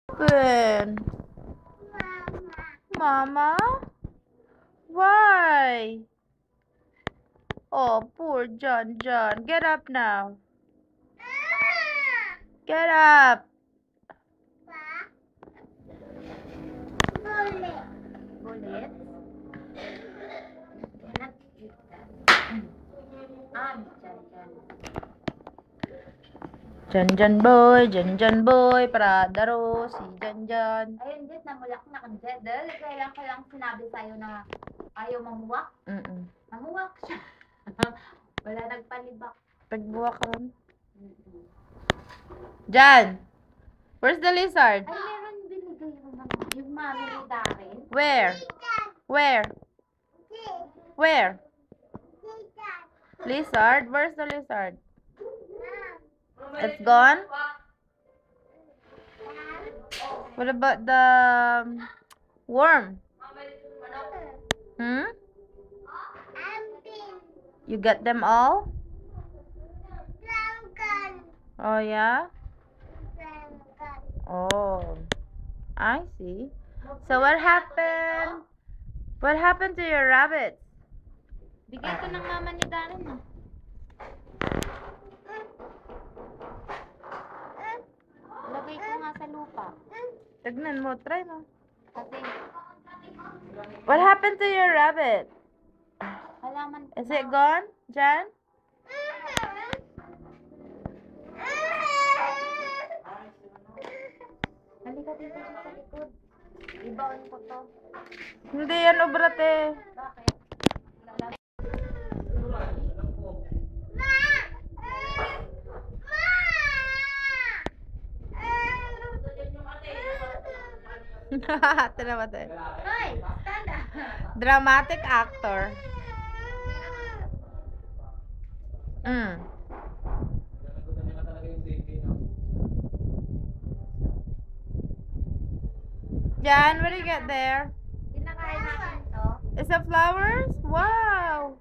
Open. Mama? Why? Oh, poor John. Get up now. Get up. Bullet. Jan boy, Pradaro, si Jan. Ayun, Jet, namulak na ka, Jet. Dahil kailan ko lang sinabi sa'yo na ayaw mamuwak. Mamuwak siya. Wala nagpalibak. Tagbuwa ka ron. Jan! Where's the lizard? Ay, meron binigay yung mami ni Darren. Where? Lizard? Where's the lizard? It's gone? What about the worm? You got them all? Oh, yeah? Oh, I see. So what happened? What happened to your rabbit? Bigay ko ng mama ni Darren ah. Lagay ko nga sa lupa. Tignan mo, try mo. Kasi What happened to your rabbit? halaman Is it gone, Jan? Halika dito siya sa likod. Ibaon ko to. Hindi yan obrate. Bakit? Dramatic. Hoy! Stand up! Dramatic actor. Jan, what do you get there? Kinakain natin to. Is it flowers? Wow.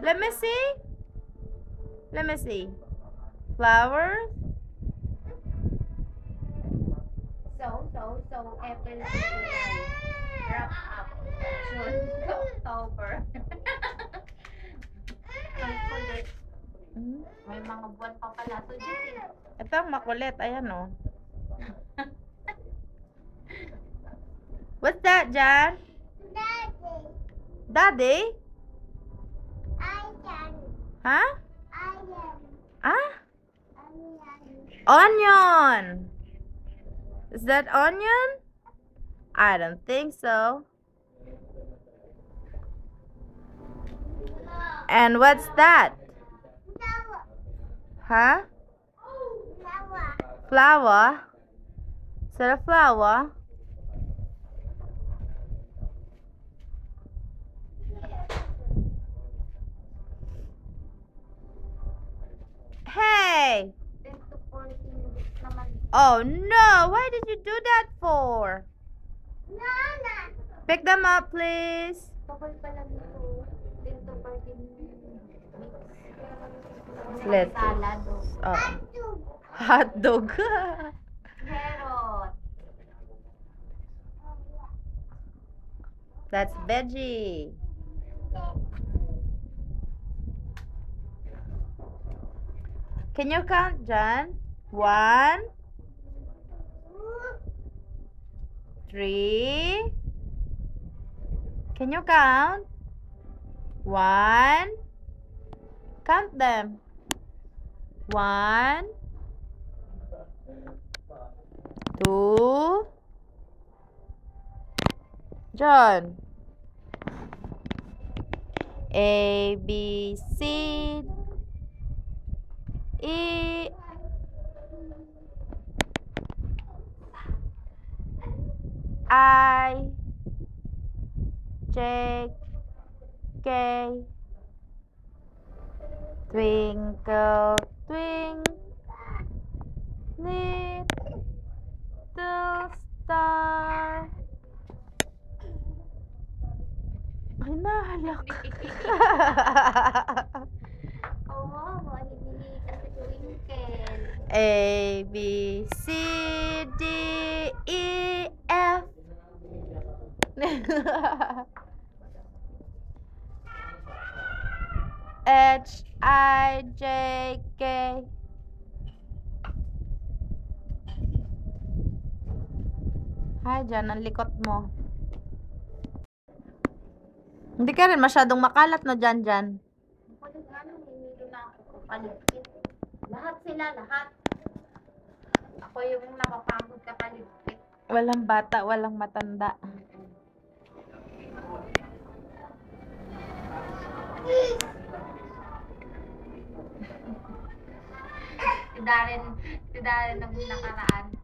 Let me see. Flowers? So, April, July, wrap up, June, October. Ang kulit. May mga buwan pa pala. So, dito. Ito ang makulit. Ayan, oh. What's that, Jan? Daddy? Huh? Ah? Onion. Is that onion? I don't think so. And what's that? Huh? Flower? Is that a flower? Hey! 10 to 14 minutes naman. Oh no! Why did you do that for? Pick them up, please. Bawal pala nito. 10 to 14 minutes. Let's. Salad. Oh. Hot dog. Carrot. That's veggie. Can you count, Jan? 1, 3. Can you count? 1. Count them. 1, 2. John. A, B, C, E, I, J, K, twinkle, twinkle, little star. Ay, nahalak. Kawawa, hindi kasi twinkle. A, B, C, D, E, F. H, I, J, K. Hi, dyan, ang likot mo. Hindi ka rin masyadong makalat na dyan. Hindi na ako kapaligpit. Lahat sila, lahat. Ako yung napapagod kapaligpit. Walang bata, walang matanda. Si Darren nung nakaraan.